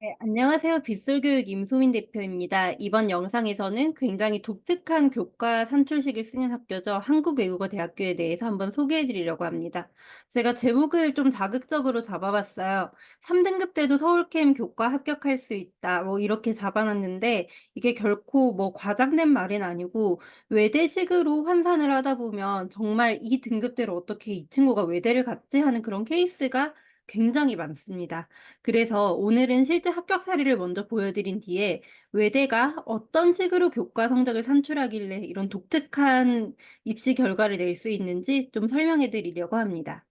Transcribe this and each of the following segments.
네, 안녕하세요. 빗솔교육 임소민 대표입니다. 이번 영상에서는 굉장히 독특한 교과 산출식을 쓰는 학교죠. 한국외국어대학교에 대해서 한번 소개해 드리려고 합니다. 제가 제목을 좀 자극적으로 잡아봤어요. 3등급 때도 서울캠 교과 합격할 수 있다. 뭐 이렇게 잡아놨는데 이게 결코 뭐 과장된 말은 아니고 외대식으로 환산을 하다 보면 정말 이 등급대로 어떻게 이 친구가 외대를 갔지 하는 그런 케이스가 굉장히 많습니다. 그래서 오늘은 실제 합격 사례를 먼저 보여드린 뒤에 외대가 어떤 식으로 교과 성적을 산출하길래 이런 독특한 입시 결과를 낼 수 있는지 좀 설명해 드리려고 합니다.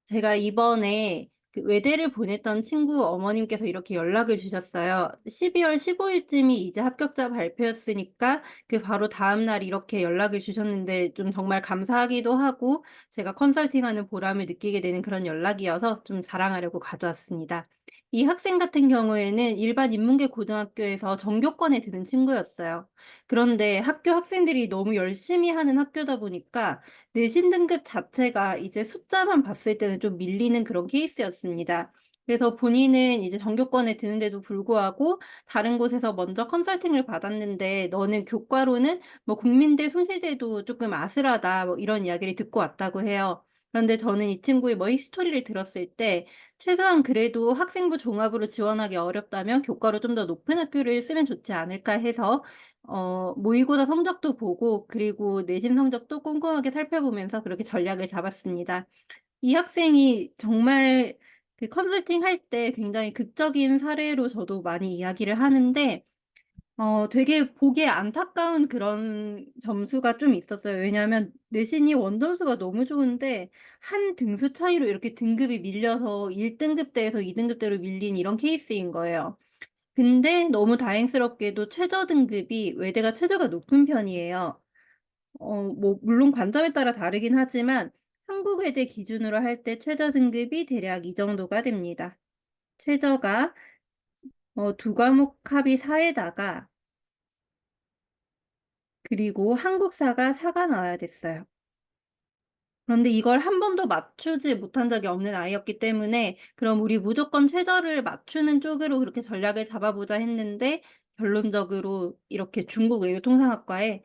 제가 이번에 그 외대를 보냈던 친구 어머님께서 이렇게 연락을 주셨어요. 12월 15일쯤이 이제 합격자 발표였으니까 그 바로 다음 날 이렇게 연락을 주셨는데 좀 정말 감사하기도 하고 제가 컨설팅하는 보람을 느끼게 되는 그런 연락이어서 좀 자랑하려고 가져왔습니다. 이 학생 같은 경우에는 일반 인문계 고등학교에서 전교권에 드는 친구였어요. 그런데 학교 학생들이 너무 열심히 하는 학교다 보니까 내신 등급 자체가 이제 숫자만 봤을 때는 좀 밀리는 그런 케이스였습니다. 그래서 본인은 이제 전교권에 드는데도 불구하고 다른 곳에서 먼저 컨설팅을 받았는데 "너는 교과로는 뭐 국민대, 숭실대도 조금 아슬하다." 뭐 이런 이야기를 듣고 왔다고 해요. 그런데 저는 이 친구의 뭐 히스토리를 들었을 때 최소한 그래도 학생부 종합으로 지원하기 어렵다면 '교과로 좀 더 높은 학교를 쓰면 좋지 않을까.' 해서 모의고사 성적도 보고 그리고 내신 성적도 꼼꼼하게 살펴보면서 그렇게 전략을 잡았습니다. 이 학생이 정말 그 컨설팅할 때 굉장히 극적인 사례로 저도 많이 이야기를 하는데 되게 보기에 안타까운 그런 점수가 좀 있었어요. 왜냐하면 내신이 원점수가 너무 좋은데 한 등수 차이로 이렇게 등급이 밀려서 1 등급대에서 2 등급대로 밀린 이런 케이스인 거예요. 근데 너무 다행스럽게도 최저 등급이 외대가 최저가 높은 편이에요. 뭐 물론 관점에 따라 다르긴 하지만 한국 외대 기준으로 할 때 최저 등급이 대략 이 정도가 됩니다. 최저가 2 과목 합이 4 에다가 그리고 한국사가 4가 나와야 됐어요. 그런데 이걸 한 번도 맞추지 못한 적이 없는 아이였기 때문에 '그럼 우리 무조건 최저를 맞추는 쪽으로 그렇게 전략을 잡아보자.' 했는데 결론적으로 이렇게 중국 외교통상학과에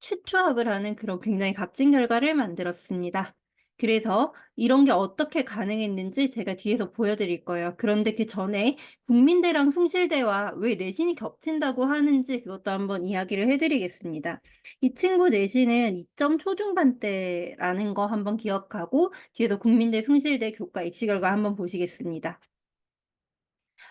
최초합을 하는 그런 굉장히 값진 결과를 만들었습니다. 그래서 이런 게 어떻게 가능했는지 제가 뒤에서 보여드릴 거예요. 그런데 그전에 국민대랑 숭실대와 왜 내신이 겹친다고 하는지 그것도 한번 이야기를 해 드리겠습니다. 이 친구 내신은 2점 초중반대라는 거 한번 기억하고 뒤에서 국민대, 숭실대 교과 입시 결과 한번 보시겠습니다.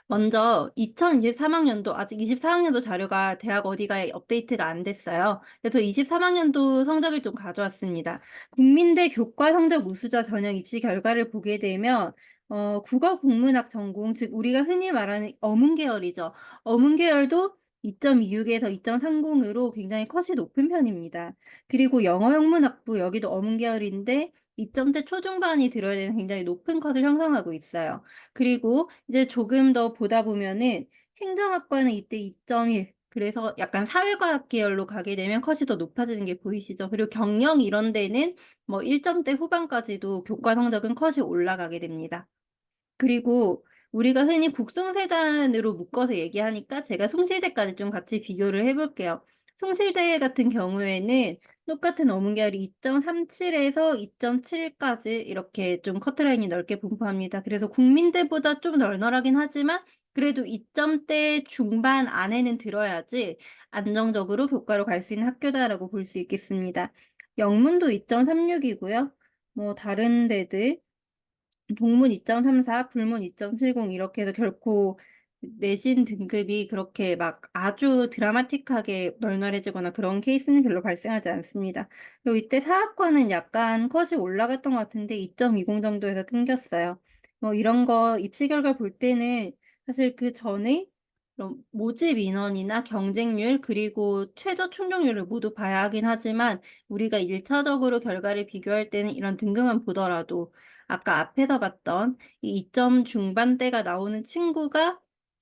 먼저 2023 학년도 아직 24 학년도 자료가 대학 어디가에 업데이트가 안 됐어요. 그래서 23 학년도 성적을 좀 가져왔습니다. 국민대 교과 성적 우수자 전형 입시 결과를 보게 되면 국어 국문학 전공 즉 우리가 흔히 말하는 어문 계열이죠. 어문 계열도 2.26에서 2.30으로 굉장히 컷이 높은 편입니다. 그리고 영어 영문학부 여기도 어문 계열인데 2점대 초중반이 들어야 되는 굉장히 높은 컷을 형성하고 있어요. 그리고 이제 조금 더 보다 보면은 행정학과는 이때 2.1 그래서 약간 사회과학 계열로 가게 되면 컷이 더 높아지는 게 보이시죠? 그리고 경영 이런 데는 뭐 1 점대 후반까지도 교과 성적은 컷이 올라가게 됩니다. 그리고 우리가 흔히 국숭세단으로 묶어서 얘기하니까 제가 숭실대까지 좀 같이 비교를 해 볼게요. 숭실대 같은 경우에는 똑같은 어문 계열이 2.37에서 2.7 까지 이렇게 좀 커트라인이 넓게 분포합니다. 그래서 국민대보다 좀 널널하긴 하지만 그래도 2 점대 중반 안에는 들어야지 안정적으로 교과로 갈 수 있는 학교다라고 볼 수 있겠습니다. 영문도 2.36 이고요. 뭐 다른 데들 동문 2.34 불문 2.70 이렇게 해서 결코 내신 등급이 그렇게 막 아주 드라마틱하게 널널해지거나 그런 케이스는 별로 발생하지 않습니다. 그리고 이때 사학과는 약간 컷이 올라갔던 것 같은데 2.20 정도에서 끊겼어요. 뭐 이런 거 입시 결과 볼 때는 사실 그전에 그런 모집 인원이나 경쟁률 그리고 최저 충족률을 모두 봐야 하긴 하지만 우리가 1 차적으로 결과를 비교할 때는 이런 등급만 보더라도 아까 앞에서 봤던 이 2점 중반대가 나오는 친구가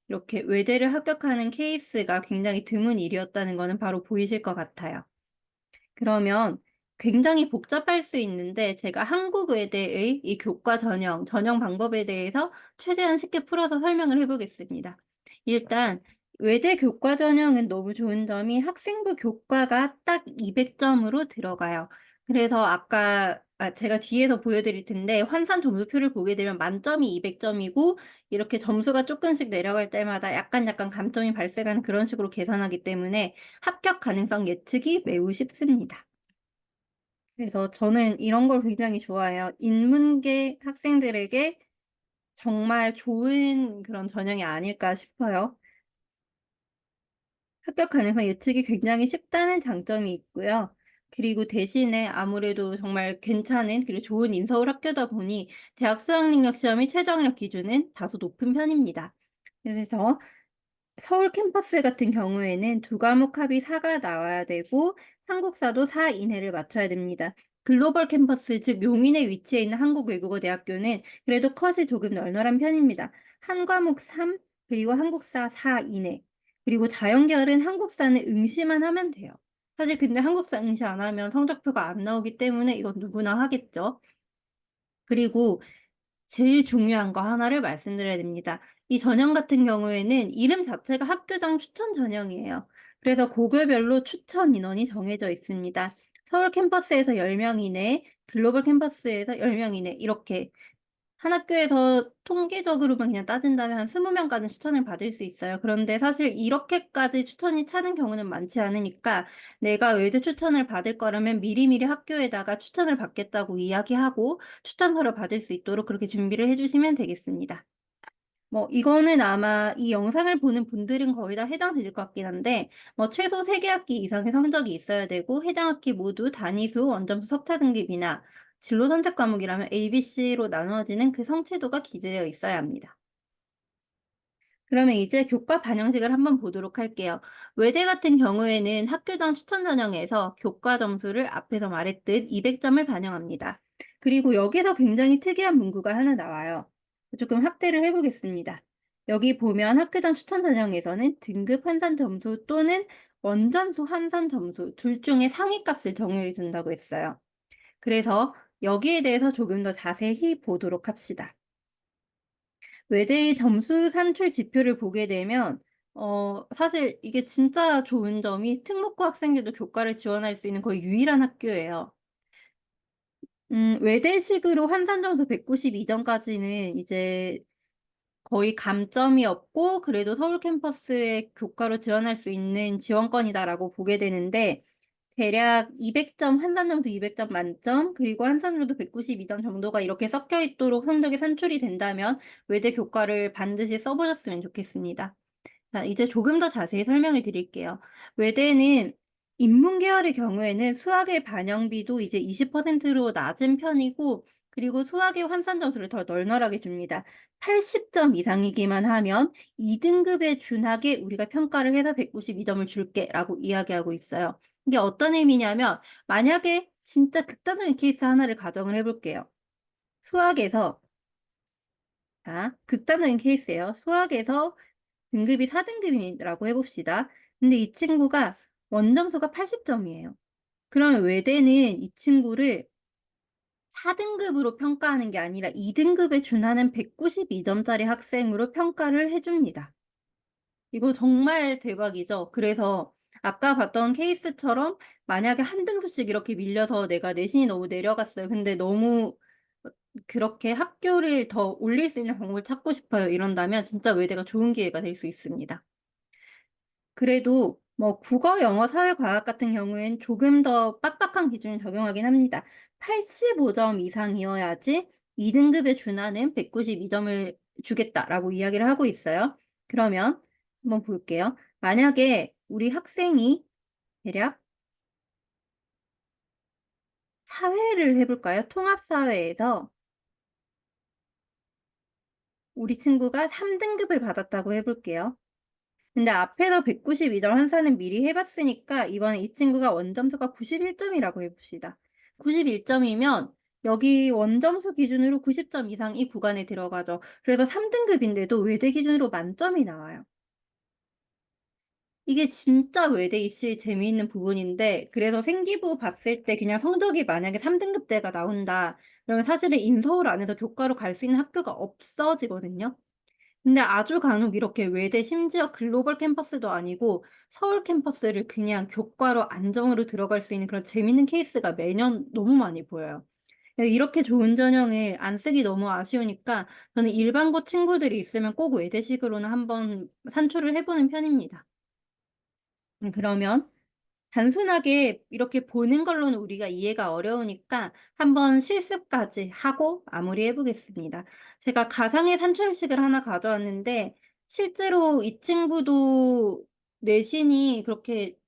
이렇게 외대를 합격하는 케이스가 굉장히 드문 일이었다는 거는 바로 보이실 것 같아요. 그러면 굉장히 복잡할 수 있는데 제가 한국 외대의 이 교과 전형 방법에 대해서 최대한 쉽게 풀어서 설명을 해 보겠습니다. 일단 외대 교과 전형은 너무 좋은 점이 학생부 교과가 딱 200 점으로 들어가요. 그래서 아까 제가 뒤에서 보여 드릴 텐데 환산 점수표를 보게 되면 만점이 200 점이고 이렇게 점수가 쪼끔씩 내려갈 때마다 약간 감점이 발생하는 그런 식으로 계산하기 때문에 합격 가능성 예측이 매우 쉽습니다. 그래서 저는 이런 걸 굉장히 좋아해요. 인문계 학생들에게 정말 좋은 그런 전형이 아닐까 싶어요. 합격 가능성 예측이 굉장히 쉽다는 장점이 있고요. 그리고 대신에 아무래도 정말 괜찮은 그리고 좋은 인서울 학교다 보니 대학 수학능력 시험의 최저학력 기준은 다소 높은 편입니다. 그래서 서울 캠퍼스 같은 경우에는 두 과목 합이 4가 나와야 되고 한국사도 4 이내를 맞춰야 됩니다. 글로벌 캠퍼스 즉 용인에 위치해 있는 한국외국어대학교는 그래도 컷이 조금 널널한 편입니다. 한 과목 3 그리고 한국사 4 이내 그리고 자연계열은 한국사는 응시만 하면 돼요. 사실 근데 한국사 응시 안 하면 성적표가 안 나오기 때문에 이건 누구나 하겠죠. 그리고 제일 중요한 거 하나를 말씀드려야 됩니다. 이 전형 같은 경우에는 이름 자체가 학교장 추천 전형이에요. 그래서 고교별로 추천 인원이 정해져 있습니다. 서울 캠퍼스에서 10명 이내, 글로벌 캠퍼스에서 10명 이내 이렇게 한 학교에서 통계적으로만 그냥 따진다면 한 20 명까지는 추천을 받을 수 있어요. 그런데 사실 이렇게까지 추천이 차는 경우는 많지 않으니까 내가 외대 추천을 받을 거라면 미리미리 학교에다가 추천을 받겠다고 이야기하고 추천서를 받을 수 있도록 그렇게 준비를 해 주시면 되겠습니다. 뭐 이거는 아마 이 영상을 보는 분들은 거의 다 해당되실 것 같긴 한데 최소 3개 학기 이상의 성적이 있어야 되고 해당 학기 모두 단위수, 원점수, 석차 등급이나 진로 선택 과목이라면 ABC로 나누어지는 그 성취도가 기재되어 있어야 합니다. 그러면 이제 교과 반영식을 한번 보도록 할게요. 외대 같은 경우에는 학교당 추천 전형에서 교과 점수를 앞에서 말했듯 200 점을 반영합니다. 그리고 여기서 굉장히 특이한 문구가 하나 나와요. 조금 확대를 해 보겠습니다. 여기 보면 학교당 추천 전형에서는 등급 환산 점수 또는 원점수 환산 점수 둘 중에 상위값을 정해야 된다고 했어요. 그래서 여기에 대해서 조금 더 자세히 보도록 합시다. 외대의 점수 산출 지표를 보게 되면 사실 이게 진짜 좋은 점이 특목고 학생들도 교과를 지원할 수 있는 거의 유일한 학교예요. 외대식으로 환산 점수 192 점까지는 이제 거의 감점이 없고 그래도 서울 캠퍼스의 교과로 지원할 수 있는 지원권이다라고 보게 되는데 대략 200점 환산 점수 200점 만점 그리고 한산율도 192점 정도가 이렇게 섞여 있도록 성적이 산출이 된다면 외대 교과를 반드시 써 보셨으면 좋겠습니다. 자 이제 조금 더 자세히 설명을 드릴게요. 외대는 인문 계열의 경우에는 수학의 반영비도 이제 20%로 낮은 편이고 그리고 수학의 환산 점수를 더 널널하게 줍니다. 80점 이상이기만 하면 2 등급에 준하게 우리가 평가를 해서 192 점을 줄게라고 이야기하고 있어요. 이게 어떤 의미냐면 만약에 진짜 극단적인 케이스 하나를 가정을 해 볼게요. 수학에서 극단적인 케이스예요. 수학에서 등급이 4 등급이라고 해 봅시다. 근데 이 친구가 원점수가 80 점이에요. 그러면 외대는 이 친구를 4 등급으로 평가하는 게 아니라 2 등급에 준하는 192 점짜리 학생으로 평가를 해 줍니다. 이거 정말 대박이죠. 그래서 아까 봤던 케이스처럼 만약에 한 등수씩 이렇게 밀려서 내가 내신이 너무 내려갔어요. 근데 너무 그렇게 학교를 더 올릴 수 있는 방법을 찾고 싶어요 이런다면 진짜 외대가 좋은 기회가 될 수 있습니다. 그래도 국어, 영어, 사회, 과학 같은 경우엔 조금 더 빡빡한 기준을 적용하긴 합니다. 85점 이상이어야지 2 등급에 준하는 192 점을 주겠다라고 이야기를 하고 있어요. 그러면 한번 볼게요. 만약에 우리 학생이 대략 사회를 해 볼까요? 통합사회에서 우리 친구가 3 등급을 받았다고 해 볼게요. 근데 앞에서 192점 환산은 미리 해 봤으니까 이번에 이 친구가 원점수가 91 점이라고 해 봅시다. 91 점이면 여기 원점수 기준으로 90점 이상 이 구간에 들어가죠. 그래서 3 등급인데도 외대 기준으로 만점이 나와요. 이게 진짜 외대 입시의 재미있는 부분인데, 그래서 생기부 봤을 때 그냥 성적이 만약에 3 등급대가 나온다 그러면 사실은 인서울 안에서 교과로 갈 수 있는 학교가 없어지거든요. 근데 아주 간혹 이렇게 외대 심지어 글로벌 캠퍼스도 아니고 서울 캠퍼스를 그냥 교과로 안정으로 들어갈 수 있는 그런 재밌는 케이스가 매년 너무 많이 보여요. 이렇게 좋은 전형을 안 쓰기 너무 아쉬우니까 저는 일반고 친구들이 있으면 꼭 외대식으로는 한번 산출을 해 보는 편입니다. 그러면 단순하게 이렇게 보는 걸로는 우리가 이해가 어려우니까 한번 실습까지 하고 마무리해 보겠습니다. 제가 가상의 산출식을 하나 가져왔는데 실제로 이 친구도 내신이 그렇게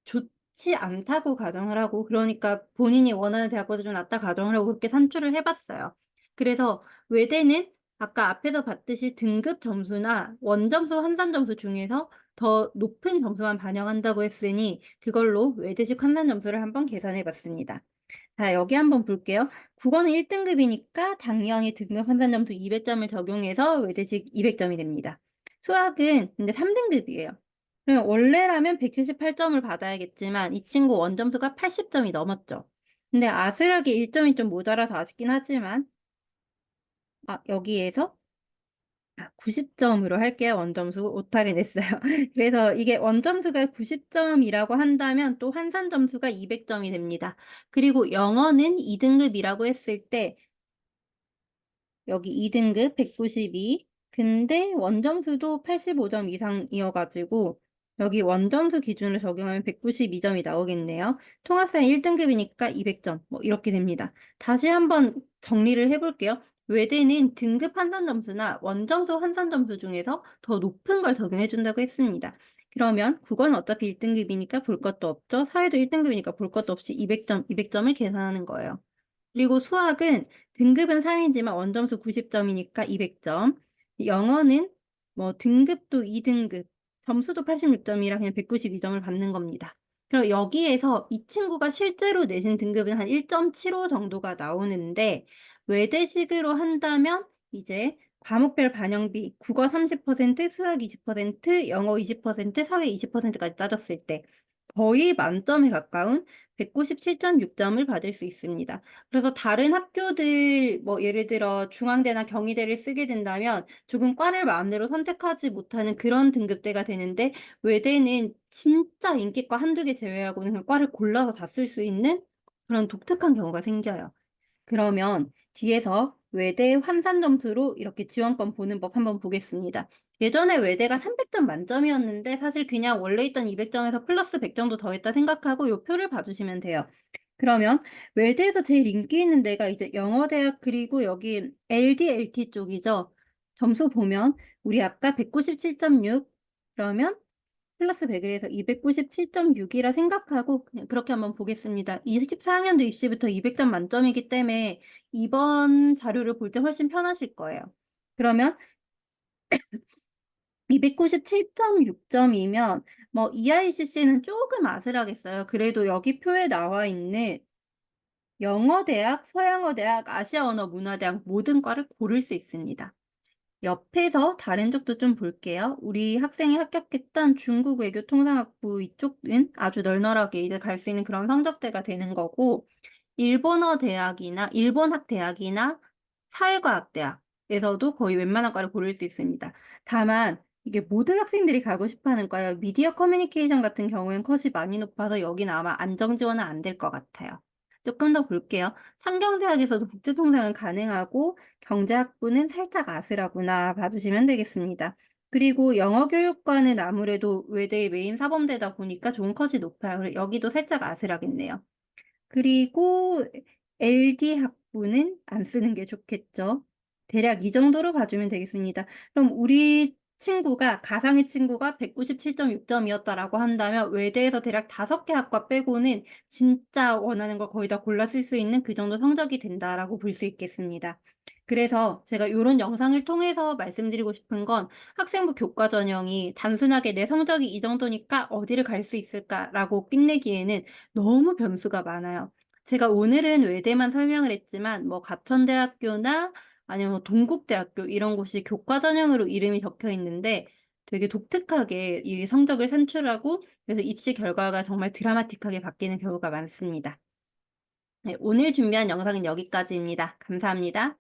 좋지 않다고 가정을 하고, 그러니까 본인이 원하는 대학보다 좀 낫다 가정을 하고 그렇게 산출을 해 봤어요. 그래서 외대는 아까 앞에서 봤듯이 등급 점수나 원점수, 환산 점수 중에서 더 높은 점수만 반영한다고 했으니 그걸로 외대식 환산 점수를 한번 계산해 봤습니다. 자, 여기 한번 볼게요. 국어는 1 등급이니까 당연히 등급 환산 점수 200 점을 적용해서 외대식 200 점이 됩니다. 수학은 근데 3 등급이에요. 그럼 원래라면 178 점을 받아야겠지만 이 친구 원점수가 80 점이 넘었죠. 근데 아슬하게 1 점이 좀 모자라서 아쉽긴 하지만 여기에서 90 점으로 할게요. 원점수 오타를 냈어요. 그래서 이게 원점수가 90 점이라고 한다면 또 환산 점수가 200 점이 됩니다. 그리고 영어는 2 등급이라고 했을 때 여기 2 등급 192, 근데 원점수도 85점 이상이어 가지고 여기 원점수 기준으로 적용하면 192 점이 나오겠네요. 통합사는 1 등급이니까 200 점 뭐 이렇게 됩니다. 다시 한번 정리를 해 볼게요. 외대는 등급 환산 점수나 원점수 환산 점수 중에서 더 높은 걸 적용해 준다고 했습니다. 그러면 국어는 어차피 1 등급이니까 볼 것도 없죠. 사회도 1 등급이니까 볼 것도 없이 200 점, 200 점을 계산하는 거예요. 그리고 수학은 등급은 3 이지만 원점수 90 점이니까 200 점. 영어는 뭐 등급도 2 등급, 점수도 86 점이라 그냥 192 점을 받는 겁니다. 그럼 여기에서 이 친구가 실제로 내신 등급은 한 1.75 정도가 나오는데 외대식으로 한다면 이제 과목별 반영비 국어 30%, 수학 20%, 영어 20%, 사회 20%까지 따졌을 때 거의 만점에 가까운 197.6 점을 받을 수 있습니다. 그래서 다른 학교들 뭐 예를 들어 중앙대나 경희대를 쓰게 된다면 조금 과를 마음대로 선택하지 못하는 그런 등급대가 되는데, 외대는 진짜 인기과 1-2개 제외하고는 그냥 과를 골라서 다 쓸 수 있는 그런 독특한 경우가 생겨요. 그러면 뒤에서 외대 환산 점수로 이렇게 지원권 보는 법 한번 보겠습니다. 예전에 외대가 300점 만점이었는데 사실 그냥 원래 있던 200 점에서 플러스 100 정도 더했다 생각하고 요 표를 봐 주시면 돼요. 그러면 외대에서 제일 인기 있는 데가 이제 영어대학 그리고 여기 LD, LT 쪽이죠. 점수 보면 우리 아까 197.6 그러면 플러스 100을 해서 297.6 이라 생각하고 그냥 그렇게 한번 보겠습니다. 24학년도 입시부터 200점 만점이기 때문에 이번 자료를 볼 때 훨씬 편하실 거예요. 그러면 297.6 점이면 뭐 EICC는 쪼금 아슬하겠어요. 그래도 여기 표에 나와 있는 영어대학, 서양어대학, 아시아언어문화대학 모든 과를 고를 수 있습니다. 옆에서 다른 쪽도 좀 볼게요. 우리 학생이 합격했던 중국 외교통상학부 이쪽은 아주 널널하게 이제 갈 수 있는 그런 성적대가 되는 거고, 일본어 대학이나 일본학 대학이나 사회과학 대학에서도 거의 웬만한 과를 고를 수 있습니다. 다만 이게 모든 학생들이 가고 싶어 하는 과요. 미디어 커뮤니케이션 같은 경우엔 컷이 많이 높아서 여기는 아마 안정 지원은 안 될 것 같아요. 조금 더 볼게요. 상경대학에서도 국제통상은 가능하고 경제학부는 살짝 아슬하구나 봐 주시면 되겠습니다. 그리고 영어교육과는 아무래도 외대의 메인 사범대다 보니까 좋은 컷이 높아요. 여기도 살짝 아슬하겠네요. 그리고 LD 학부는 안 쓰는 게 좋겠죠. 대략 이 정도로 봐 주면 되겠습니다. 그럼 우리 친구가 가상의 친구가 197.6 점이었다라고 한다면 외대에서 대략 5개 학과 빼고는 진짜 원하는 걸 거의 다 골라 쓸 수 있는 그 정도 성적이 된다라고 볼 수 있겠습니다. 그래서 제가 요런 영상을 통해서 말씀드리고 싶은 건 학생부 교과 전형이 단순하게 '내 성적이 이 정도니까 어디를 갈 수 있을까?'라고 끝내기에는 너무 변수가 많아요. 제가 오늘은 외대만 설명을 했지만 뭐 가천대학교나 아니면 뭐 동국대학교 이런 곳이 교과 전형으로 이름이 적혀 있는데 되게 독특하게 이 성적을 산출하고 그래서 입시 결과가 정말 드라마틱하게 바뀌는 경우가 많습니다. 네, 오늘 준비한 영상은 여기까지입니다. 감사합니다.